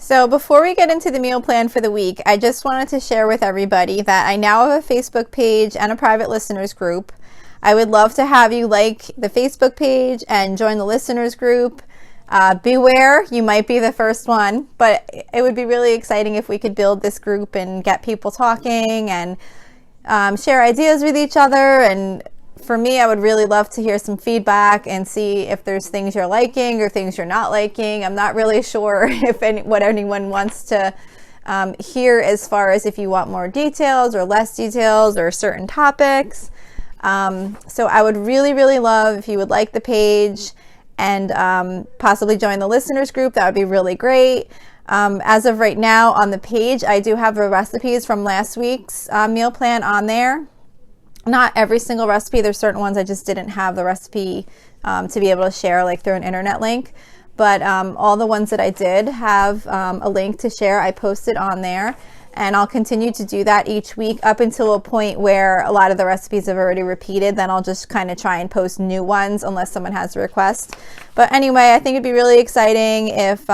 So before we get into the meal plan for the week, I just wanted to share with everybody that I now have a Facebook page and a private listeners group. I would love to have you like the Facebook page and join the listeners group. Beware, you might be the first one, but it would be really exciting if we could build this group and get people talking and share ideas with each other. And for me, I would really love to hear some feedback and see if there's things you're liking or things you're not liking. I'm not really sure what anyone wants to hear as far as if you want more details or less details or certain topics. So I would really, really love if you would like the page and possibly join the listeners group. That would be really great. As of right now on the page, I do have the recipes from last week's meal plan on there. Not every single recipe. There's certain ones I just didn't have the recipe to be able to share like through an internet link. But all the ones that I did have a link to share, I posted on there. And I'll continue to do that each week up until a point where a lot of the recipes have already repeated. Then I'll just kind of try and post new ones unless someone has a request. But anyway, I think it'd be really exciting if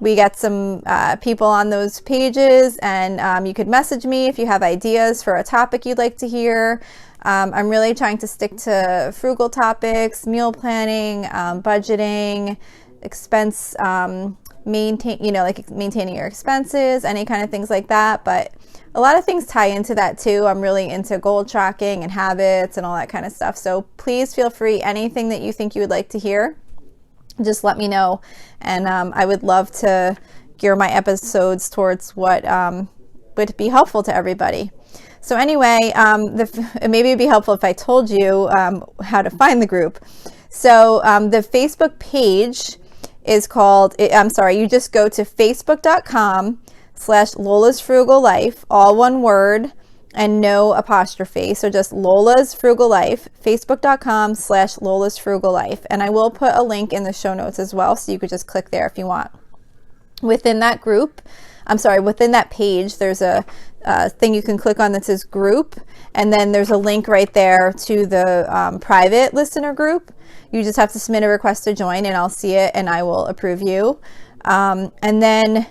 we get some people on those pages, and you could message me if you have ideas for a topic you'd like to hear. I'm really trying to stick to frugal topics, meal planning, budgeting, expense, maintaining your expenses, any kind of things like that. But a lot of things tie into that too. I'm really into goal tracking and habits and all that kind of stuff. So please feel free, anything that you think you would like to hear, just let me know, and I would love to gear my episodes towards what would be helpful to everybody. So anyway, maybe it'd be helpful if I told you how to find the group. So the Facebook page is called, you just go to facebook.com/Lola's Frugal Life, all one word and no apostrophe. So just Lola's Frugal Life, facebook.com/Lola's Frugal Life. And I will put a link in the show notes as well, so you could just click there if you want. Within that page, there's a thing you can click on that says group. And then there's a link right there to the private listener group. You just have to submit a request to join, and I'll see it and I will approve you. And then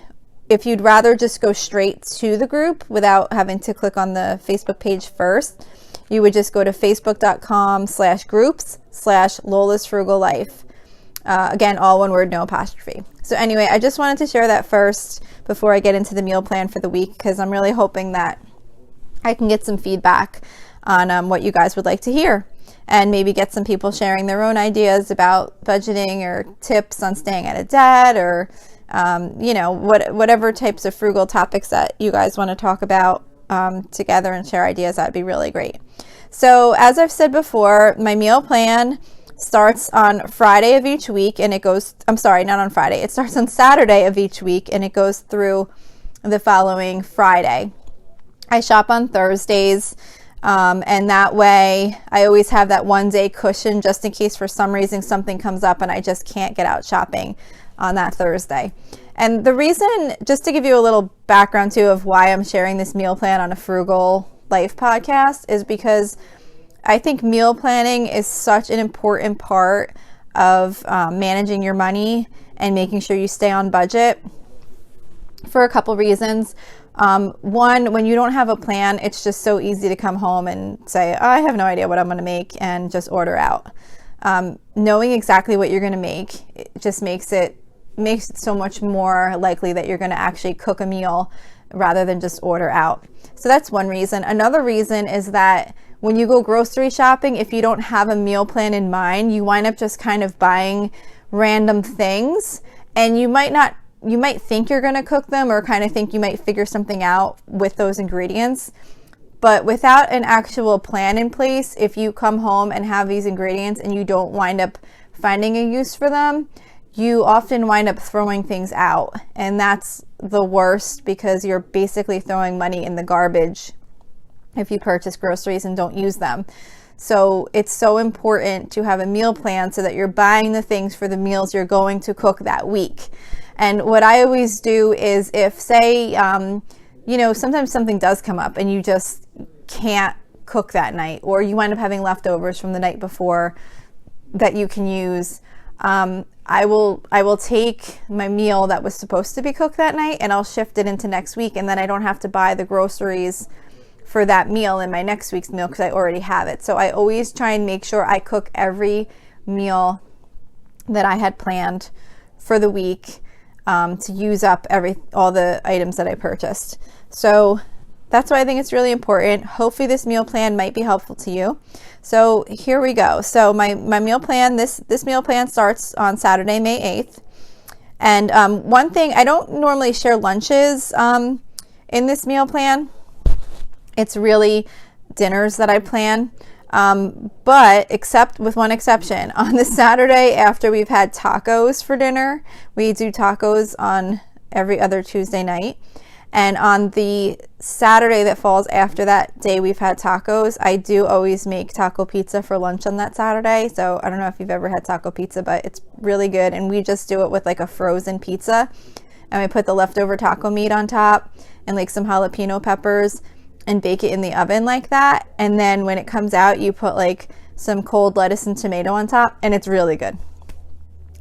if you'd rather just go straight to the group without having to click on the Facebook page first, you would just go to facebook.com/groups/Lola's Frugal Life. Again, all one word, no apostrophe. So anyway, I just wanted to share that first before I get into the meal plan for the week, because I'm really hoping that I can get some feedback on what you guys would like to hear, and maybe get some people sharing their own ideas about budgeting or tips on staying out of debt, or whatever types of frugal topics that you guys want to talk about together and share ideas. That'd be really great. So as I've said before, my meal plan starts on Friday of each week, and it goes, not on Friday. It starts on Saturday of each week, and it goes through the following Friday. I shop on Thursdays, and that way I always have that one day cushion just in case for some reason something comes up and I just can't get out shopping on that Thursday. And the reason, just to give you a little background too of why I'm sharing this meal plan on a Frugal Life podcast, is because I think meal planning is such an important part of managing your money and making sure you stay on budget for a couple reasons. One, when you don't have a plan, it's just so easy to come home and say, I have no idea what I'm going to make, and just order out. Knowing exactly what you're going to make, it just makes it so much more likely that you're going to actually cook a meal rather than just order out. So that's one reason. Another reason is that when you go grocery shopping, if you don't have a meal plan in mind, you wind up just kind of buying random things, and you might think you're going to cook them, or kind of think you might figure something out with those ingredients. But without an actual plan in place, if you come home and have these ingredients and you don't wind up finding a use for them, you often wind up throwing things out. And that's the worst, because you're basically throwing money in the garbage if you purchase groceries and don't use them. So it's so important to have a meal plan so that you're buying the things for the meals you're going to cook that week. And what I always do is, if say, sometimes something does come up and you just can't cook that night, or you wind up having leftovers from the night before that you can use, I will take my meal that was supposed to be cooked that night and I'll shift it into next week, and then I don't have to buy the groceries for that meal in my next week's meal because I already have it. So I always try and make sure I cook every meal that I had planned for the week to use up all the items that I purchased. So that's why I think it's really important. Hopefully this meal plan might be helpful to you. So here we go. So my meal plan, this meal plan starts on Saturday, May 8th. And one thing, I don't normally share lunches in this meal plan. It's really dinners that I plan. But except with one exception, on the Saturday after we've had tacos for dinner, we do tacos on every other Tuesday night. And on the Saturday that falls after that day we've had tacos, I do always make taco pizza for lunch on that Saturday. So I don't know if you've ever had taco pizza, but it's really good. And we just do it with like a frozen pizza. And we put the leftover taco meat on top and like some jalapeno peppers and bake it in the oven like that. And then when it comes out, you put like some cold lettuce and tomato on top, and it's really good.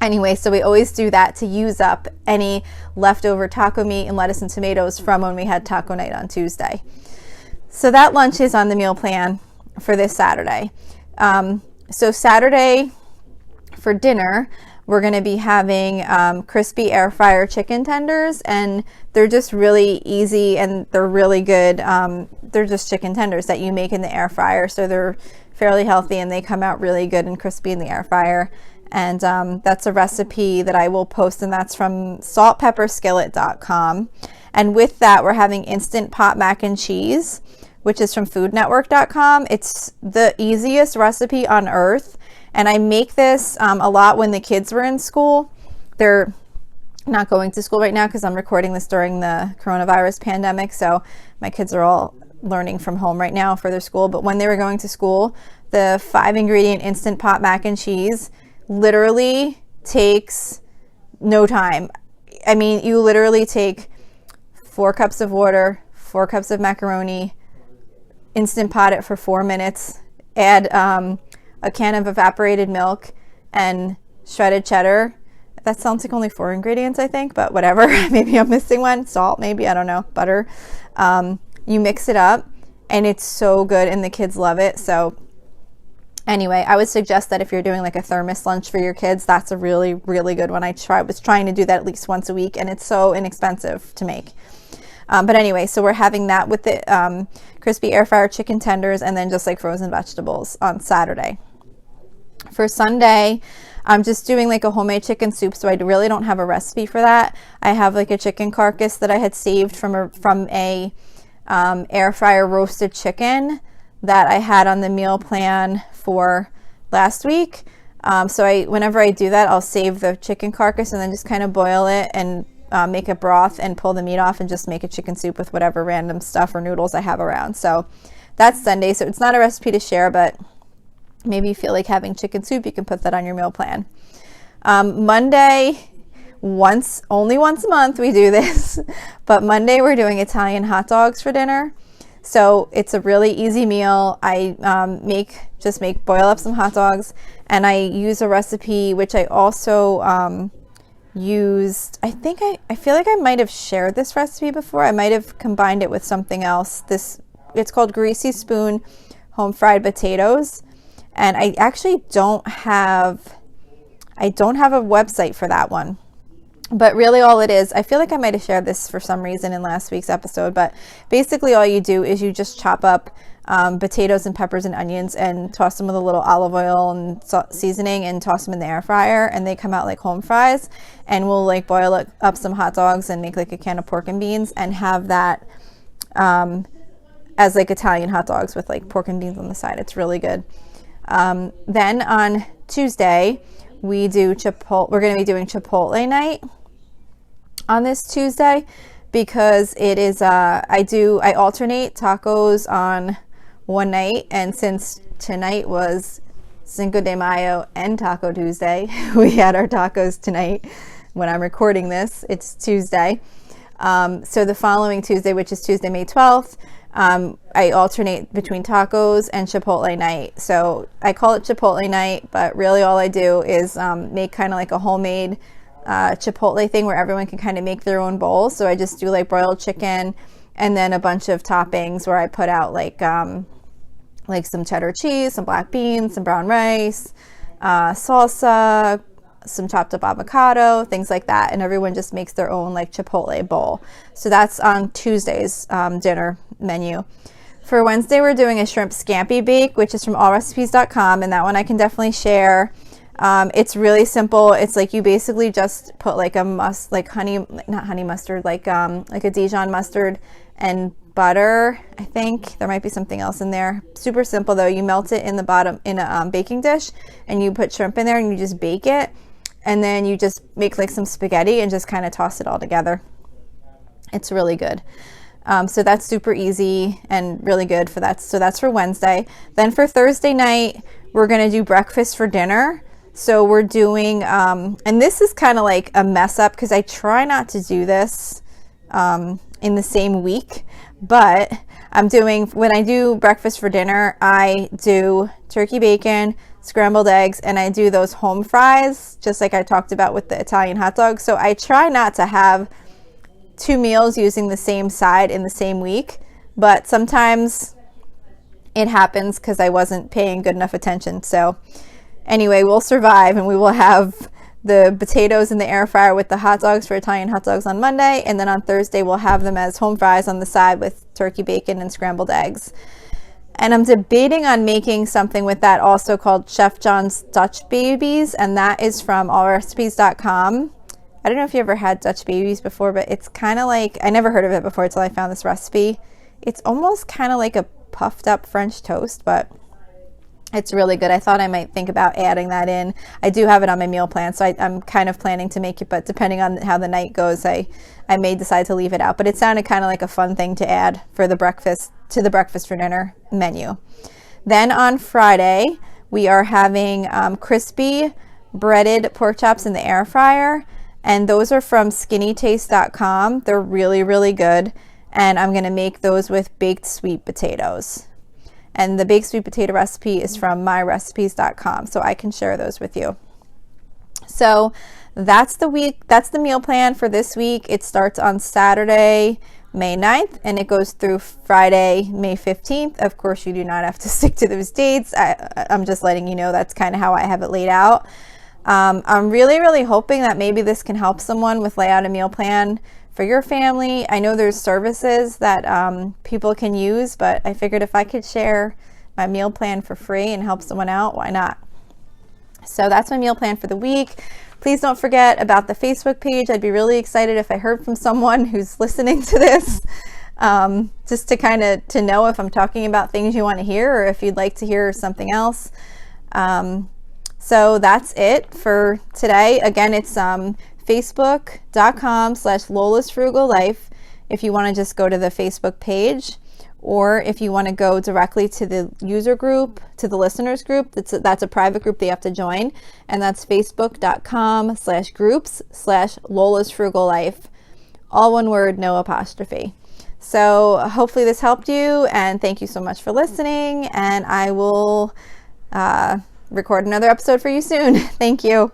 Anyway, so we always do that to use up any leftover taco meat and lettuce and tomatoes from when we had taco night on Tuesday. So that lunch is on the meal plan for this Saturday. So Saturday for dinner, we're going to be having crispy air fryer chicken tenders, and they're just really easy and they're really good. They're just chicken tenders that you make in the air fryer, so they're fairly healthy and they come out really good and crispy in the air fryer. And that's a recipe that I will post, and that's from saltpepperskillet.com. And with that, we're having Instant Pot Mac and Cheese, which is from foodnetwork.com. It's the easiest recipe on earth. And I make this a lot when the kids were in school. They're not going to school right now because I'm recording this during the coronavirus pandemic. So my kids are all learning from home right now for their school. But when they were going to school, the 5-ingredient Instant Pot Mac and Cheese literally takes no time. I mean, you literally take 4 cups of water, 4 cups of macaroni, Instant Pot it for 4 minutes, add a can of evaporated milk and shredded cheddar. That sounds like only 4 ingredients, I think, but whatever. Maybe I'm missing one. Salt, maybe, I don't know. Butter. You mix it up and it's so good and the kids love it. So anyway, I would suggest that if you're doing like a thermos lunch for your kids, that's a really, really good one. I was trying to do that at least once a week, and it's so inexpensive to make. But anyway, so we're having that with the crispy air fryer chicken tenders and then just like frozen vegetables on Saturday. For Sunday, I'm just doing like a homemade chicken soup, so I really don't have a recipe for that. I have like a chicken carcass that I had saved from a air fryer roasted chicken that I had on the meal plan for last week. So whenever I do that, I'll save the chicken carcass and then just kind of boil it and make a broth and pull the meat off and just make a chicken soup with whatever random stuff or noodles I have around. So that's Sunday. So it's not a recipe to share, but maybe you feel like having chicken soup, you can put that on your meal plan. Monday, only once a month we do this, but Monday we're doing Italian hot dogs for dinner. So it's a really easy meal. I boil up some hot dogs, and I use a recipe which I also used. I feel like I might have shared this recipe before. I might have combined it with something else. It's called Greasy Spoon home fried potatoes, and I actually don't have a website for that one. But really all it is, I feel like I might have shared this for some reason in last week's episode, but basically all you do is you just chop up potatoes and peppers and onions and toss them with a little olive oil and seasoning and toss them in the air fryer, and they come out like home fries. And we'll like boil up some hot dogs and make like a can of pork and beans and have that as like Italian hot dogs with like pork and beans on the side. It's really good. Then on Tuesday, we're going to be doing Chipotle night on this Tuesday because it is I alternate tacos on one night, and since tonight was Cinco de Mayo and Taco Tuesday, we had our tacos tonight. When I'm recording this, it's Tuesday. So the following Tuesday, which is Tuesday, May 12th, I alternate between tacos and Chipotle night. So I call it Chipotle night, but really all I do is make kind of like a homemade Chipotle thing where everyone can kind of make their own bowl. So I just do like broiled chicken and then a bunch of toppings where I put out like some cheddar cheese, some black beans, some brown rice, salsa, some chopped up avocado, things like that, and everyone just makes their own like Chipotle bowl. So that's on Tuesday's dinner menu. For Wednesday, we're doing a shrimp scampi bake, which is from allrecipes.com, and that one I can definitely share. It's really simple. It's like you basically just put like a not honey mustard, like a Dijon mustard and butter. I think there might be something else in there. Super simple though. You melt it in the bottom in a baking dish, and you put shrimp in there, and you just bake it. And then you just make like some spaghetti and just kind of toss it all together. It's really good. So that's super easy and really good for that. So that's for Wednesday. Then for Thursday night, we're going to do breakfast for dinner. So we're doing, and this is kind of like a mess up because I try not to do this in the same week, but when I do breakfast for dinner, I do turkey bacon, scrambled eggs, and I do those home fries, just like I talked about with the Italian hot dog. So I try not to have 2 meals using the same side in the same week, but sometimes it happens because I wasn't paying good enough attention. So anyway, we'll survive, and we will have the potatoes in the air fryer with the hot dogs for Italian hot dogs on Monday, and then on Thursday we'll have them as home fries on the side with turkey bacon and scrambled eggs. And I'm debating on making something with that also called Chef John's Dutch Babies, and that is from allrecipes.com. I don't know if you ever had Dutch Babies before, but it's kind of like, I never heard of it before until I found this recipe. It's almost kind of like a puffed up French toast, but it's really good. I thought I might think about adding that in. I do have it on my meal plan, so I'm kind of planning to make it, but depending on how the night goes, I may decide to leave it out. But it sounded kind of like a fun thing to add for the breakfast for dinner menu. Then on Friday, we are having crispy breaded pork chops in the air fryer, and those are from skinnytaste.com. They're really, really good, and I'm going to make those with baked sweet potatoes. And the baked sweet potato recipe is from myrecipes.com, so I can share those with you. So that's the meal plan for this week. It starts on Saturday, May 9th, and it goes through Friday, May 15th. Of course, you do not have to stick to those dates. I'm just letting you know that's kind of how I have it laid out. I'm really, really hoping that maybe this can help someone with lay out a meal plan for your family. I know there's services that people can use, but I figured if I could share my meal plan for free and help someone out, why not? So that's my meal plan for the week. Please don't forget about the Facebook page. I'd be really excited if I heard from someone who's listening to this, just to kind of to know if I'm talking about things you want to hear or if you'd like to hear something else. So that's it for today. Again, it's facebook.com/Lola's Frugal Life if you want to just go to the Facebook page, or if you want to go directly to the user group, to the listeners group, that's a private group they have to join, and that's facebook.com/groups/Lola's Frugal Life, all one word, no apostrophe. So hopefully this helped you, and thank you so much for listening, and I will record another episode for you soon. Thank you.